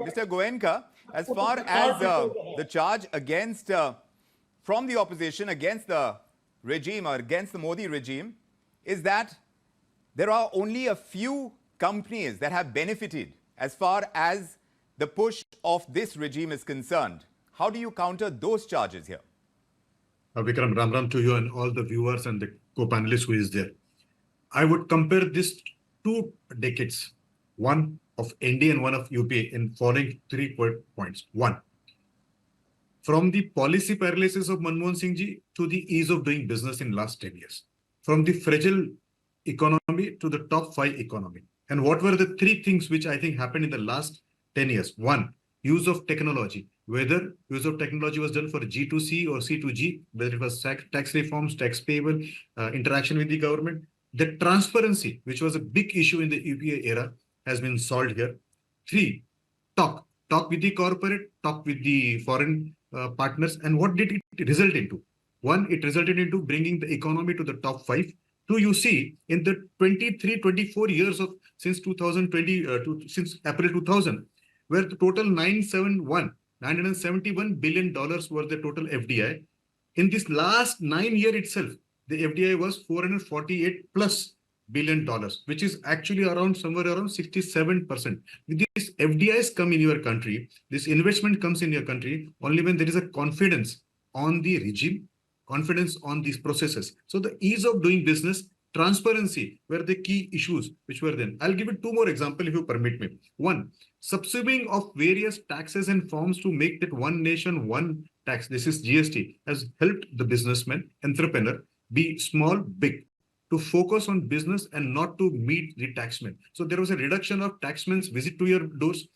Mr. Goenka, as far as the charge against, from the opposition against the regime or against the Modi regime, is that there are only a few companies that have benefited as far as the push of this regime is concerned. How do you counter those charges here? Vikram, Ram Ram to you and all the viewers and the co-panelists who is there. I would compare this 2 decades, one of ND and one of UPA, in following 3 points. One, from the policy paralysis of Manmohan Singh ji to the ease of doing business in last 10 years. From the fragile economy to the top 5 economy. And what were the 3 things which I think happened in the last 10 years? One, use of technology. Whether use of technology was done for G2C or C2G, whether it was tax reforms, tax payable, interaction with the government. The transparency, which was a big issue in the UPA era, has been solved here. 3, talk with the corporate, talk with the foreign partners. And what did it result into? 1, it resulted into bringing the economy to the top 5. 2, you see, in the 24 years of since 2020, since April 2000, where the total $971 billion were the total FDI. In this last 9 year itself, the FDI was $448+ billion, which is actually around somewhere around 67%. With these FDIs come in your country, this investment comes in your country only when there is a confidence on the regime, confidence on these processes. So the ease of doing business, transparency were the key issues which were then. I'll give you 2 more examples if you permit me. 1, subsuming of various taxes and forms to make that one nation, one tax, this is GST, has helped the businessman, entrepreneur, be small, big, to focus on business and not to meet the taxman. So there was a reduction of taxmen's visit to your doors,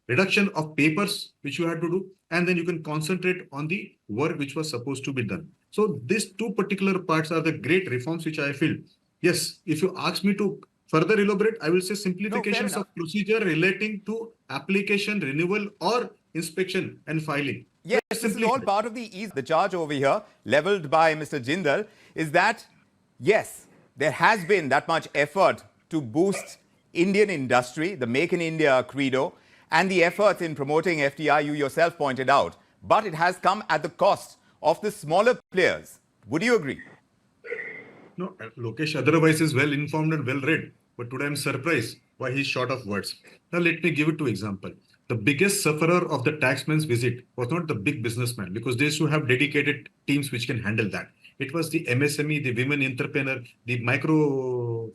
reduction of papers which you had to do, and then you can concentrate on the work which was supposed to be done. So these 2 particular parts are the great reforms which I feel. Yes, if you ask me to further elaborate, I will say simplifications of procedure relating to application, renewal or inspection and filing. Yes, this is all part of the ease. The charge over here, leveled by Mr. Jindal, is that, yes, there has been that much effort to boost Indian industry, the Make in India credo, and the efforts in promoting FDI, you yourself pointed out. But it has come at the cost of the smaller players. Would you agree? No, Lokesh otherwise is well informed and well read. But today I'm surprised why he's short of words. Now let me give it 2 examples. The biggest sufferer of the taxman's visit was not the big businessman, because they should have dedicated teams which can handle that. It was the MSME, the women entrepreneur, the micro,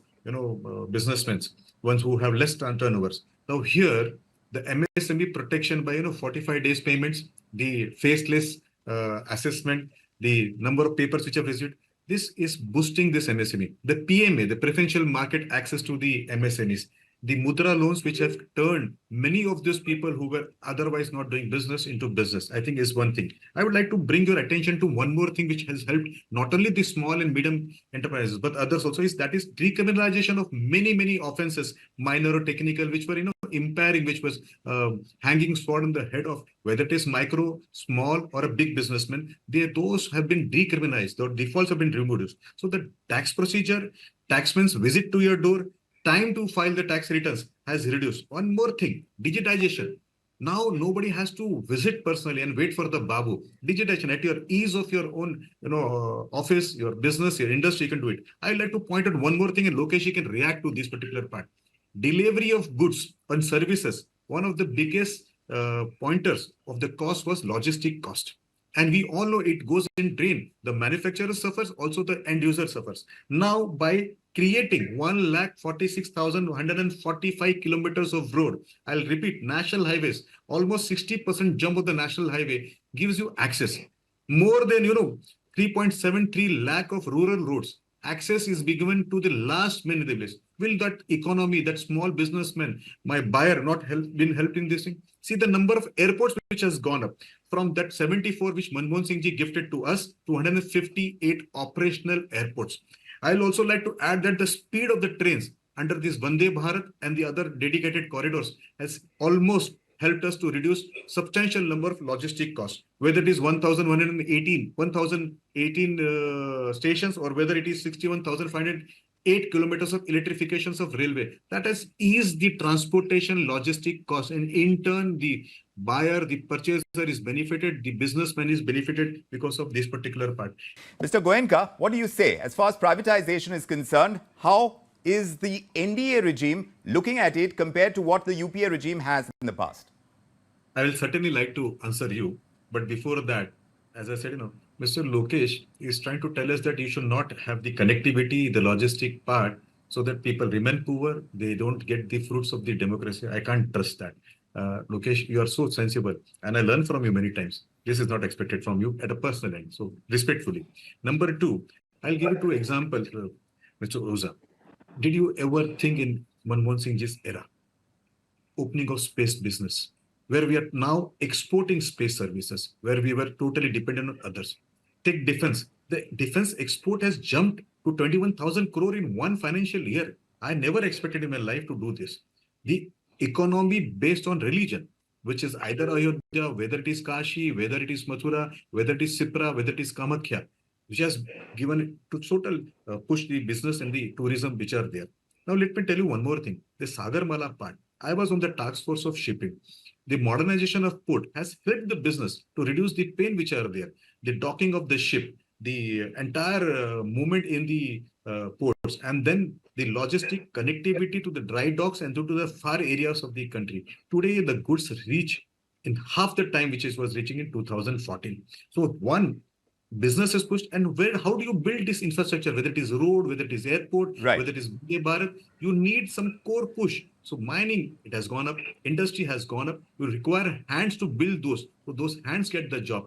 businessmen, ones who have less turnovers. Now here, the MSME protection by 45 days payments, the faceless assessment, the number of papers which have received, this is boosting this MSME. The PMA, the preferential market access to the MSMEs, the Mudra loans which have turned many of those people who were otherwise not doing business into business, I think is one thing. I would like to bring your attention to one more thing which has helped not only the small and medium enterprises, but others also, is that is decriminalization of many offenses, minor or technical, which were, impairing, which was hanging sword on the head of whether it is micro, small or a big businessman. Those have been decriminalized, the defaults have been removed. So the tax procedure, taxman's visit to your door, time to file the tax returns has reduced. One more thing, digitization. Now nobody has to visit personally and wait for the babu. Digitization at your ease of your own, office, your business, your industry, you can do it. I'd like to point out one more thing, and Lokesh can react to this particular part. Delivery of goods and services. One of the biggest pointers of the cost was logistic cost. And we all know it goes in drain. The manufacturer suffers, also the end user suffers. Now, by creating 146,145 kilometers of road, I'll repeat, national highways, almost 60% jump of the national highway gives you access. More than, 3.73 lakh of rural roads. Access is given to the last man in the list. Will that economy, that small businessman, my buyer, not been helped in this thing? See the number of airports which has gone up from that 74 which Manmohan Singh ji gifted to us to 158 operational airports. I'll also like to add that the speed of the trains under this Vande Bharat and the other dedicated corridors has almost helped us to reduce substantial number of logistic costs, whether it is 1018 stations or whether it is 61,500 8 kilometers of electrifications of railway. That has eased the transportation logistic cost. And in turn, the buyer, the purchaser is benefited, the businessman is benefited because of this particular part. Mr. Goenka, what do you say? As far as privatization is concerned, how is the NDA regime looking at it compared to what the UPA regime has in the past? I will certainly like to answer you. But before that, as I said, Mr. Lokesh is trying to tell us that you should not have the connectivity, the logistic part, so that people remain poor. They don't get the fruits of the democracy. I can't trust that. Lokesh, you are so sensible. And I learned from you many times. This is not expected from you at a personal end. So respectfully. Number two, I'll give you two examples, Mr. Oza. Did you ever think in Manmohan Singh's era, opening of space business, where we are now exporting space services, where we were totally dependent on others? Take defense. The defense export has jumped to 21,000 crore in one financial year. I never expected in my life to do this. The economy based on religion, which is either Ayodhya, whether it is Kashi, whether it is Mathura, whether it is Sipra, whether it is Kamakhya, which has given to total push the business and the tourism which are there. Now, let me tell you one more thing. The Sagarmala part. I was on the task force of shipping. The modernization of port has helped the business to reduce the pain which are there. The docking of the ship, the entire movement in the ports, and then the logistic connectivity to the dry docks and to the far areas of the country. Today, the goods reach in half the time which it was reaching in 2014. So one, business is pushed, and how do you build this infrastructure, whether it is road, whether it is airport, Right. whether it is Vande Bharat, you need some core push. So mining, it has gone up, industry has gone up, you require hands to build those, so those hands get the job.